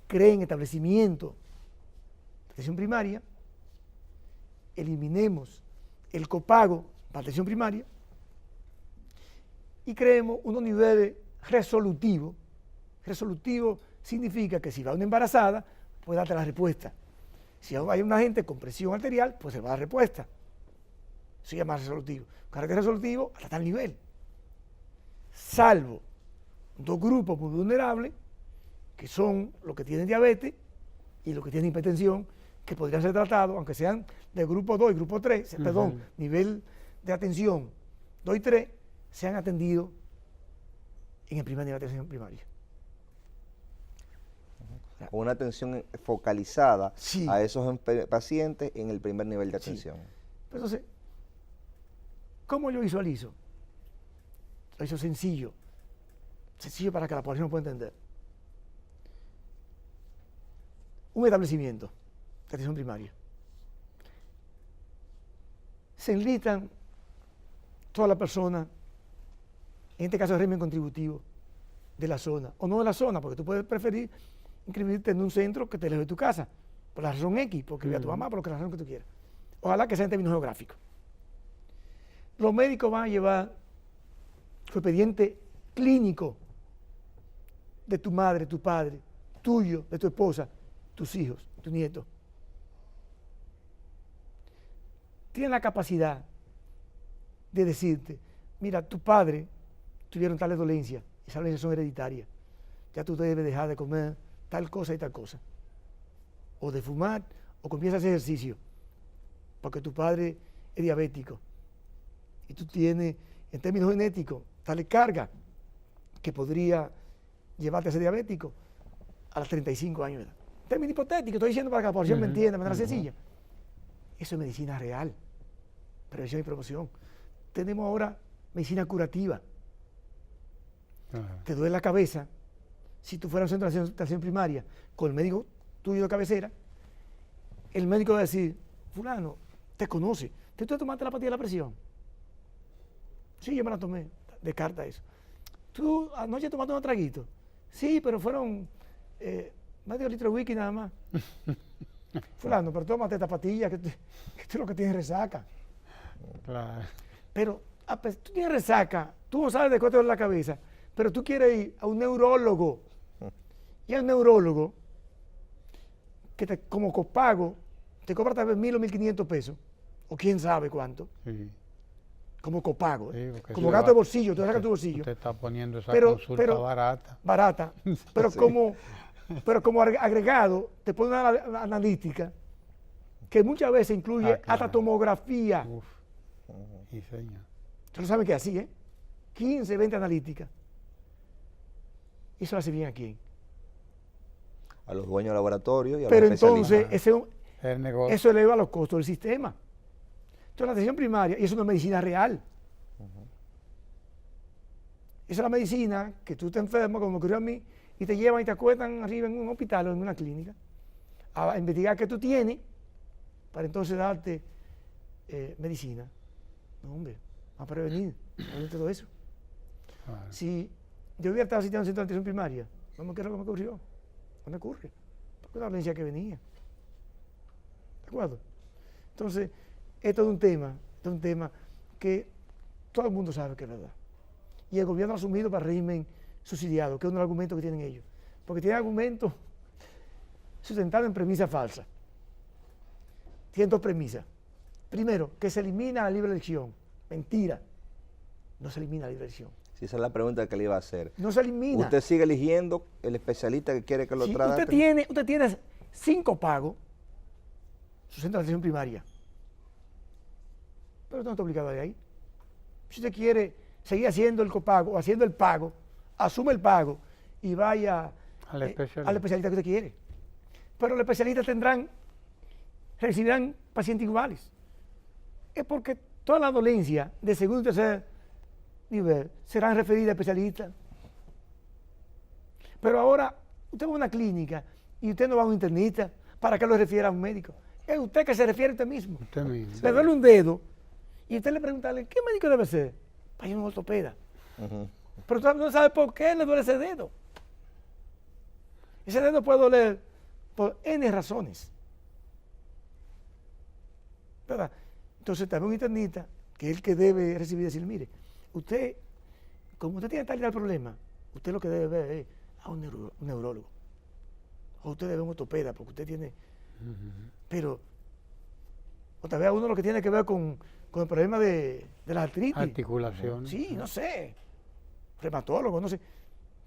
creen establecimientos de atención primaria, eliminemos el copago para atención primaria y creemos unos niveles resolutivos. Resolutivo significa que si va una embarazada, puede darte la respuesta. Si hay una gente con presión arterial, pues se va a dar respuesta. Eso se llama resolutivo. Carácter resolutivo hasta tal nivel. Salvo dos grupos muy vulnerables, que son los que tienen diabetes y los que tienen hipertensión, que podrían ser tratados, aunque sean de grupo 2 y grupo 3, perdón, nivel de atención 2 y 3, sean atendidos en el primer nivel de atención primaria. Con una atención focalizada sí. a esos pacientes en el primer nivel de atención. Sí. Entonces, ¿cómo yo visualizo? Lo hizo sencillo para que la población lo pueda entender. Un establecimiento de atención primaria. Se enlistan todas las personas, en este caso el régimen contributivo, de la zona, o no de la zona, porque tú puedes preferir inscribirte en un centro que te lejos de tu casa, por la razón X, porque vive a tu mamá, por la razón que tú quieras. Ojalá que sea en términos geográficos. Los médicos van a llevar su expediente clínico de tu madre, tu padre, tuyo, de tu esposa, tus hijos, tus nietos. Tienen la capacidad de decirte, mira, tu padre tuvieron tales dolencias, esas dolencias son hereditarias, ya tú debes dejar de comer tal cosa y tal cosa, o de fumar, o comienzas a hacer ejercicio, porque tu padre es diabético, y tú tienes, en términos genéticos, tal carga que podría llevarte a ser diabético a los 35 años de edad. En términos hipotéticos, estoy diciendo para que la población me entienda de manera sencilla. Eso es medicina real, prevención y promoción. Tenemos ahora medicina curativa. Te duele la cabeza, si tú fueras a un centro de atención primaria con el médico tuyo de cabecera, el médico va a decir, fulano, te conoce, ¿tú tomaste la pastilla de la presión? Sí, yo me la tomé, descarta eso. ¿Tú anoche tomaste un traguito? Sí, pero fueron medio litro de whisky nada más. Fulano, pero tómate esta pastilla, que tú lo que tienes resaca. Claro. Pero tú tienes resaca, tú no sabes de qué te duele la cabeza, pero tú quieres ir a un neurólogo. Y el neurólogo, que como copago, te cobra tal vez 1.000 o 1.500 pesos, o quién sabe cuánto, como copago, como gasto de bolsillo, tú sacas tu bolsillo. Te está poniendo esa consulta barata. Barata, pero, pero como agregado, te pone una analítica que muchas veces incluye hasta tomografía. Sí, señor. Ustedes saben que es así, 15, 20 analíticas. ¿Eso hace bien a quién? A los dueños de laboratorio y a pero los especialistas. Entonces, eso eleva los costos del sistema. Entonces, la atención primaria, y eso no es medicina real. Esa es la medicina que tú te enfermas, como me ocurrió a mí, y te llevan y te acuestan arriba en un hospital o en una clínica a investigar qué tú tienes para entonces darte medicina. No, hombre, a prevenir, no todo eso. Si yo hubiera estado asistiendo a un centro de atención primaria, no me quiero que me ocurrió. No me ocurre. Porque es una dolencia que venía. ¿De acuerdo? Entonces, esto es un tema que todo el mundo sabe que es verdad. Y el gobierno ha asumido para el régimen subsidiado, que es uno de los argumentos que tienen ellos. Porque tienen argumentos sustentados en premisas falsas. Tienen dos premisas. Primero, que se elimina la libre elección. Mentira. No se elimina la libre elección. Sí, esa es la pregunta que le iba a hacer. No se elimina. Usted sigue eligiendo el especialista que quiere que lo trate. Usted tiene 5 pagos, su centro de atención primaria. Pero no está obligado a ir ahí. Si usted quiere seguir haciendo el copago o haciendo el pago, asume el pago y vaya al especialista que usted quiere. Pero los especialistas recibirán pacientes iguales. Es porque todas las dolencias de segundo y tercer nivel serán referidas a especialistas. Pero ahora, usted va a una clínica y usted no va a un internista para que lo refiera a un médico. Es usted que se refiere a usted mismo. Usted mismo. Le duele un dedo y usted le pregunta, ¿qué médico debe ser? Vaya un ortopeda. Pero usted no sabe por qué le duele ese dedo. Ese dedo puede doler por N razones. ¿Verdad? Entonces también un internista, que es el que debe recibir y decir, mire, usted, como usted tiene tal y tal problema, usted lo que debe ver es a un neurólogo. O usted debe ver un ortopeda, porque usted tiene... Pero, otra vez a uno lo que tiene que ver con el problema de la artritis. Articulación. Sí, no sé. Reumatólogo, no sé.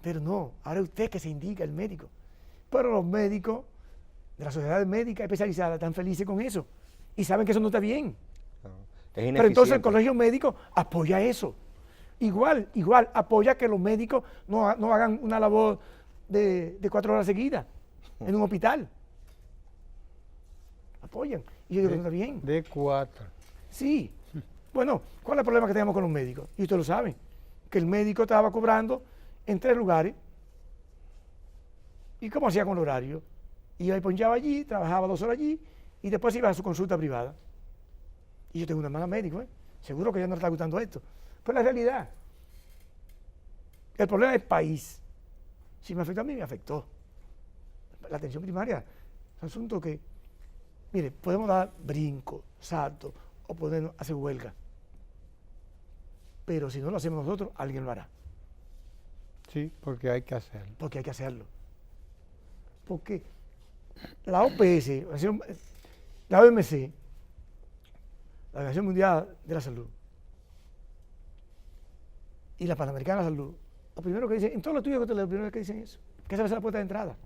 Pero no, ahora usted que se indica, el médico. Pero los médicos de las sociedades médicas especializadas están felices con eso y saben que eso no está bien. Es Pero entonces el colegio médico apoya eso. Igual apoya que los médicos no hagan una labor de 4 horas seguidas en un hospital. Apoyan. Y yo digo que no está bien. De 4. Sí. Bueno, ¿cuál es el problema que tenemos con los médicos? Y ustedes lo saben, que el médico estaba cobrando en 3 lugares. ¿Y cómo hacía con el horario? Iba y ponchaba allí, trabajaba 2 horas allí y después iba a su consulta privada. Y yo tengo una hermana médico, seguro que ya no le está gustando esto. Pero la realidad, el problema es el país. Si me afectó a mí, me afectó. La atención primaria es un asunto que, mire, podemos dar brinco, salto o podernos hacer huelga. Pero si no lo hacemos nosotros, alguien lo hará. Sí, porque hay que hacerlo. Porque hay que hacerlo. Porque la OPS, la OMC, la Organización Mundial de la Salud y la Panamericana de la Salud, lo primero que dicen, en todos los estudios lo primero que dicen es que esa va a ser la puerta de entrada.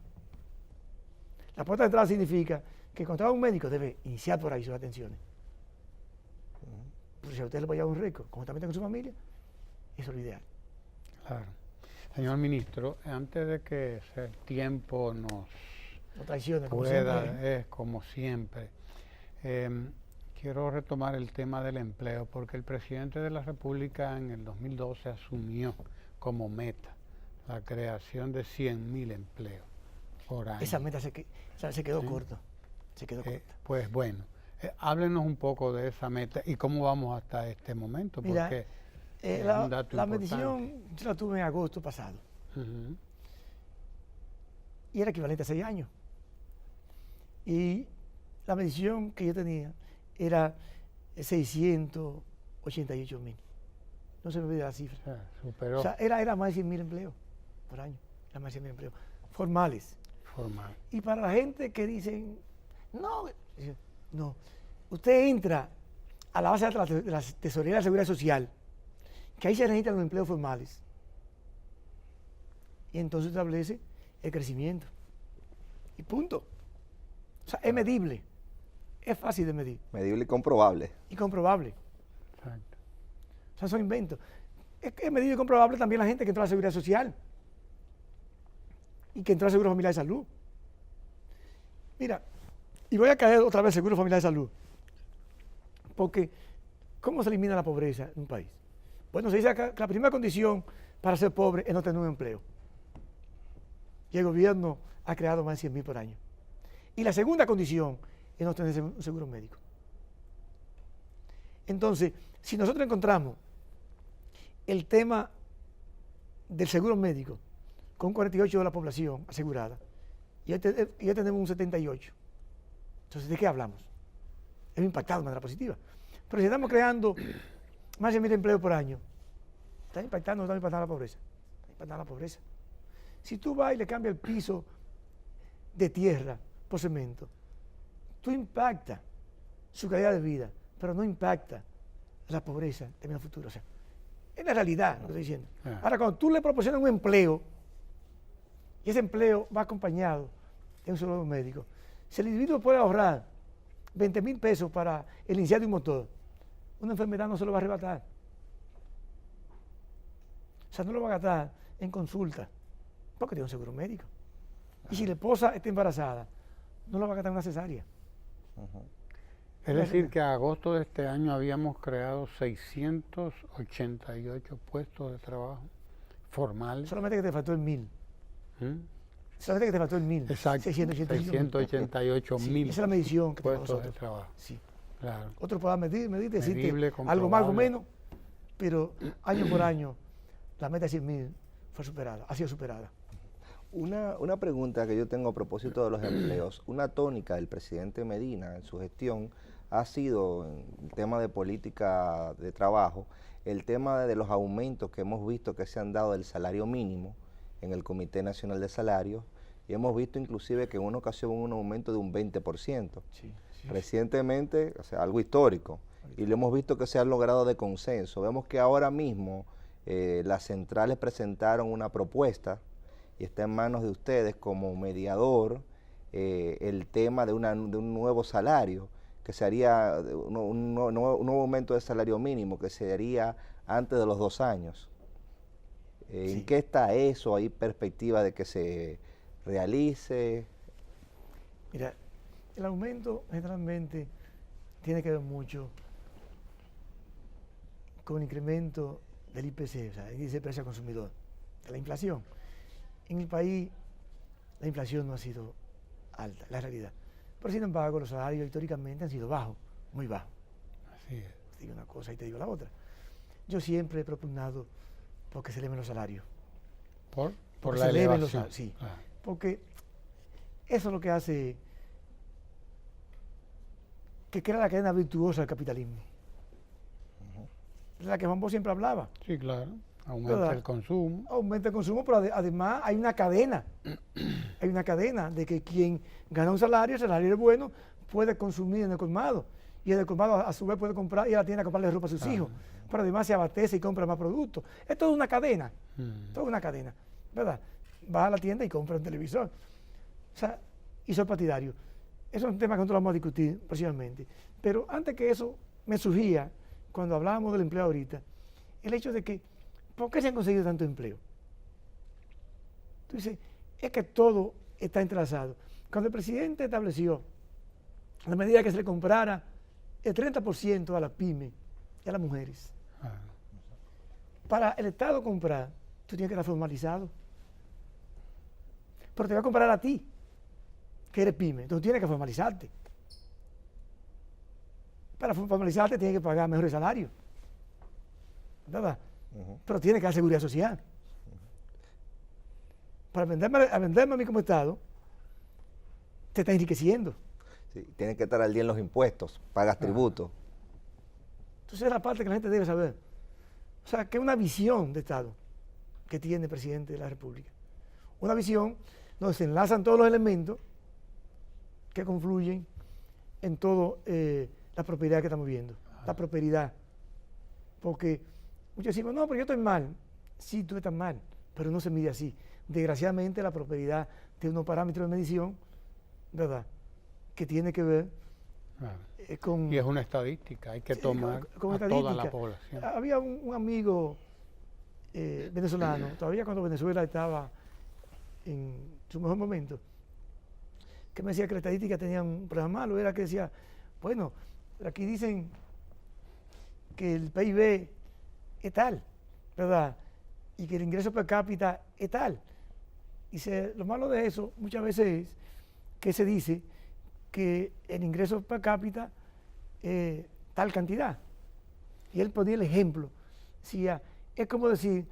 La puerta de entrada significa que cuando un médico debe iniciar por ahí sus atenciones. Pues si a usted le va a llevar un récord, conjuntamente con su familia, eso es lo ideal. Claro. Señor ministro, antes de que el tiempo nos traicione, como siempre, quiero retomar el tema del empleo, porque el presidente de la República en el 2012 asumió como meta la creación de 100.000 empleos por año. Esa meta se quedó corta. Se quedó corta. Pues bueno, háblenos un poco de esa meta y cómo vamos hasta este momento. Mira, porque la medición yo la tuve en agosto pasado. Y era equivalente a 6 años. Y la medición que yo tenía era 688.000. No se me olvida la cifra. Superó. O sea, era más de 100.000 empleos por año. Era más de 100.000 empleos formales. Y para la gente que dicen, no, usted entra a la base de la Tesorería de la Seguridad Social, que ahí se registran los empleos formales. Y entonces establece el crecimiento. Y punto. O sea, es medible. Es fácil de medir. Medible y comprobable. Y comprobable. Exacto. O sea, son inventos. Es medible y comprobable también la gente que entró a la Seguridad Social y que entró al Seguro Familiar de Salud. Mira, y voy a caer otra vez al Seguro Familiar de Salud. Porque, ¿cómo se elimina la pobreza en un país? Bueno, se dice que la primera condición para ser pobre es no tener un empleo. Y el gobierno ha creado más de 100.000 por año. Y la segunda condición es no tener un seguro médico. Entonces, si nosotros encontramos el tema del seguro médico con 48 de la población asegurada, y ya tenemos un 78. Entonces, ¿de qué hablamos? Hemos impactado de manera positiva. Pero si estamos creando más de 1.000 empleos por año, está impactando la pobreza. Está impactando la pobreza. Si tú vas y le cambias el piso de tierra por cemento, tú impactas su calidad de vida, pero no impacta la pobreza en el futuro. O sea, es la realidad lo que estoy diciendo. Ahora, cuando tú le proporcionas un empleo, y ese empleo va acompañado de un seguro médico, si el individuo puede ahorrar 20.000 pesos para el iniciar de un motor, una enfermedad no se lo va a arrebatar. O sea, no lo va a gastar en consulta, porque tiene un seguro médico. Y si la esposa está embarazada, no lo va a gastar en una cesárea. Es decir, que a agosto de este año habíamos creado 688 puestos de trabajo formales. Solamente que te faltó el 1.000. Solamente que te faltó el 1.000. Exacto. 688.000 sí, esa es la medición que tenemos puestos de nosotros. trabajo. Sí. Claro. Otro pueda medir, decirte Medible, algo más, algo menos, pero año por año la meta de 100.000 fue superada, ha sido superada. Una pregunta que yo tengo a propósito de los empleos. Una tónica del presidente Medina en su gestión ha sido, en el tema de política de trabajo, el tema de los aumentos que hemos visto que se han dado del salario mínimo en el Comité Nacional de Salarios, y hemos visto inclusive que en una ocasión hubo un aumento de un 20%. Sí. Recientemente, o sea, algo histórico, y lo hemos visto que se ha logrado de consenso. Vemos que ahora mismo las centrales presentaron una propuesta y está en manos de ustedes como mediador el tema de un nuevo salario, que se haría un nuevo aumento de salario mínimo, que se haría antes de los 2 años. ¿En qué está eso? ¿Hay perspectiva de que se realice? Mira, el aumento generalmente tiene que ver mucho con el incremento del IPC, o sea, el índice de precio al consumidor, de la inflación. En el país la inflación no ha sido alta, la realidad. Pero sin embargo los salarios históricamente han sido bajos, muy bajos. Así es. Te digo una cosa y te digo la otra. Yo siempre he propugnado porque se eleven los salarios. Por la elevación. Sí, porque eso es lo que hace que crea la cadena virtuosa del capitalismo. Es la que Juan Bosch siempre hablaba. Sí, claro. Aumenta el consumo. Aumenta el consumo, pero además hay una cadena. Hay una cadena de que quien gana un salario, el salario es bueno, puede consumir en el colmado. Y el colmado a su vez puede comprar, ir a la tienda a comprarle ropa a sus hijos. Pero además se abastece y compra más productos. Es toda una cadena. Toda una cadena. ¿Verdad? Va a la tienda y compra un televisor. O sea, y soy partidario. Eso es un tema que nosotros vamos a discutir precisamente. Pero antes que eso, me surgía, cuando hablábamos del empleo ahorita, el hecho de que, ¿por qué se han conseguido tanto empleo? Entonces, es que todo está entrelazado. Cuando el presidente estableció la medida que se le comprara el 30% a las pymes y a las mujeres, para el Estado comprar, tú tienes que estar formalizado. Pero te va a comprar a ti, que eres pyme, entonces tienes que formalizarte. Para formalizarte tienes que pagar mejores salarios, ¿verdad? Pero tienes que dar seguridad social. Para venderme a mí como Estado, te está enriqueciendo. Sí, tienes que estar al día en los impuestos, pagas tributo. Entonces es la parte que la gente debe saber. O sea, que es una visión de Estado que tiene el presidente de la República. Una visión donde se enlazan todos los elementos que confluyen en toda la prosperidad que estamos viendo. La prosperidad. Porque muchos decimos, no, pero yo estoy mal. Sí, tú estás mal, pero no se mide así. Desgraciadamente la prosperidad tiene unos parámetros de medición, ¿verdad?, que tiene que ver con... Y es una estadística, hay que tomar a toda la población. Había un amigo venezolano, todavía cuando Venezuela estaba en su mejor momento, que me decía que la estadística tenía un problema malo, era que decía, bueno, aquí dicen que el PIB es tal, ¿verdad?, y que el ingreso per cápita es tal. Y lo malo de eso muchas veces es que se dice que el ingreso per cápita es tal cantidad. Y él ponía el ejemplo. Decía, es como decir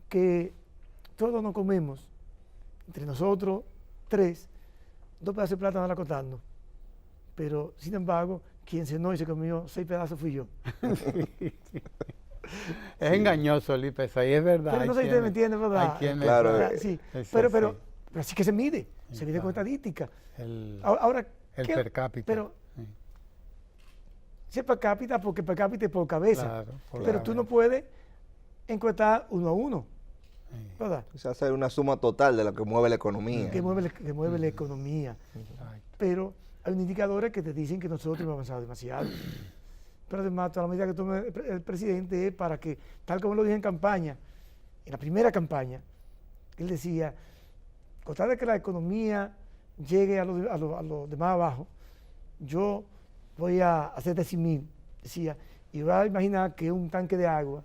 que todos nos comemos, entre nosotros 3, 2 pedazos de plátano al acostarnos. Pero, sin embargo, quien cenó y se comió 6 pedazos fui yo. Es engañoso, Lipe, eso ahí es verdad. Pero no sé si usted me entiende, ¿verdad? Claro. Sí, pero así que se mide con estadística. Ahora, el per cápita. Pero, si es per cápita, porque per cápita es por cabeza. Claro, pero tú no puedes encuestar uno a uno, ¿verdad? O sea, hacer una suma total de lo que mueve la economía. Que mueve la economía. Pero hay indicadores que te dicen que nosotros hemos avanzado demasiado. Pero además, toda la medida que toma el presidente es para que, tal como lo dije en campaña, en la primera campaña, él decía, con tal de que la economía llegue a los demás abajo, yo voy a hacer decimil, decía, y voy a imaginar que un tanque de agua,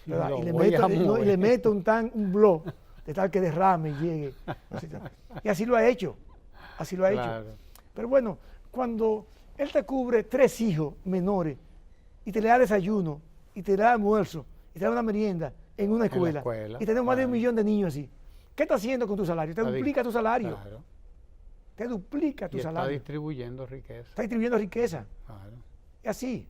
y le meto un blog de tal que derrame y llegue. Y así lo ha hecho, Claro. Pero bueno, cuando él te cubre 3 hijos menores y te le da desayuno, y te da almuerzo, y te da una merienda en una escuela, y tenemos más de 1 millón de niños así, ¿qué está haciendo con tu salario? Te duplica tu salario. Claro. Te duplica tu salario. Está distribuyendo riqueza. Está distribuyendo riqueza. Claro. Y así.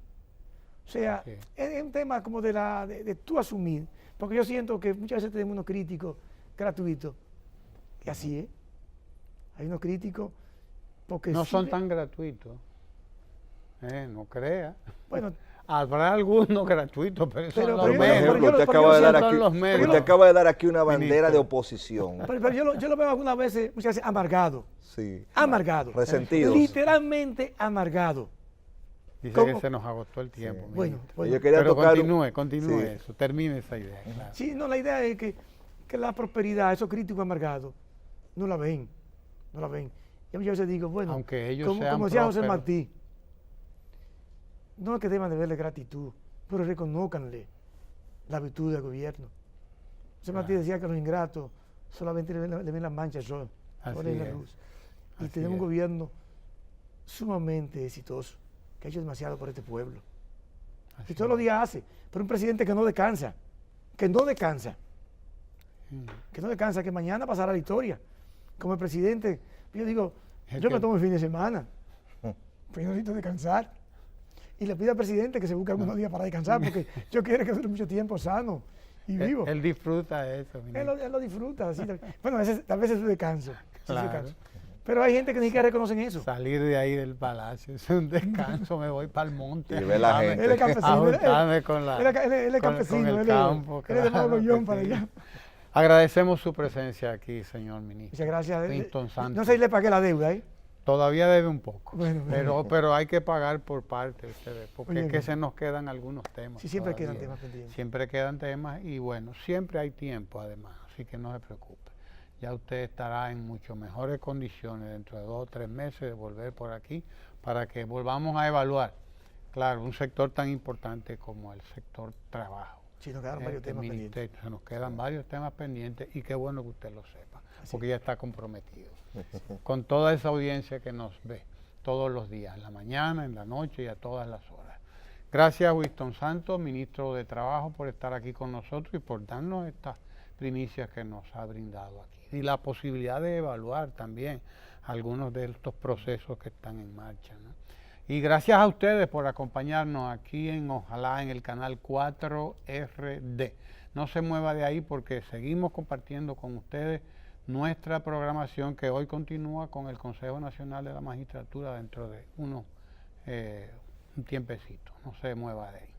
O sea, es un tema como de tú asumir, porque yo siento que muchas veces tenemos unos críticos gratuitos, y así es. Hay unos críticos porque... No son tan gratuitos. No crea. Bueno, Habrá algunos gratuitos, pero eso Pero- son pero los yo- medios. pero yo- Usted pero acaba yo de dar siento aquí, en los medios. usted acaba de dar aquí una bandera Ministro. de oposición. Pero yo lo veo algunas veces, muchas veces amargado. Sí. Amargado. Resentidos. Literalmente amargado. Dice ¿Cómo? que se nos agotó el tiempo. Sí. Bueno, ministro. bueno. Yo quería Pero tocar... continúe Sí. eso, termine esa idea. Claro. Sí, no, la idea es que la prosperidad, esos críticos amargados, no la ven. No la ven. Yo muchas veces digo, bueno, Aunque ellos como sean decía José prósperos. Martí, no es que deban de verle gratitud, pero reconócanle la virtud del gobierno. José Martí decía que los ingratos solamente le ven las manchas al sol, no Así le ven la es. luz. Y Así tenemos un es. gobierno sumamente exitoso, que ha hecho demasiado por este pueblo. Así Y todos los es. días hace, pero un presidente que no descansa, que no descansa, que mañana pasará la historia. Como el presidente, yo digo, Es yo que- me tomo el fin de semana, pues yo necesito descansar. Y le pido al presidente que se busque algunos días para descansar, porque yo quiero que dure mucho tiempo sano y vivo. Él disfruta eso. Él ministro. lo disfruta. Así, bueno, tal vez es su descanso. es su Claro. descanso. Pero hay gente que ni siquiera reconocen eso. Salir de ahí del palacio es un descanso, me voy para el monte. Y ve la a gente. Él es campesino. juntarme con la, Él es con campesino. el él campo, es de claro Mogollón que para sí. allá. Agradecemos su presencia aquí, señor ministro. Muchas gracias. Winston Santos. No sé si le pagué la deuda, ¿eh? Todavía debe un poco, Bueno, pero hay que pagar por parte ustedes, porque Oye, es que bien. se nos quedan algunos temas. Sí, siempre todavía. quedan temas pendientes. Siempre quedan temas y bueno, siempre hay tiempo además, así que no se preocupe. Ya usted estará en mucho mejores condiciones dentro de 2 o 3 meses de volver por aquí para que volvamos a evaluar, claro, un sector tan importante como el sector trabajo. Sí, nos quedaron varios El temas pendientes. ministerio. Se nos quedan varios temas pendientes y qué bueno que usted lo sepa, porque ya está comprometido con toda esa audiencia que nos ve todos los días, en la mañana, en la noche y a todas las horas. Gracias, Winston Santos, ministro de Trabajo, por estar aquí con nosotros y por darnos estas primicias que nos ha brindado aquí. Y la posibilidad de evaluar también algunos de estos procesos que están en marcha, ¿no? Y gracias a ustedes por acompañarnos aquí en Ojalá en el canal 4RD. No se mueva de ahí porque seguimos compartiendo con ustedes nuestra programación que hoy continúa con el Consejo Nacional de la Magistratura dentro de un tiempecito. No se mueva de ahí.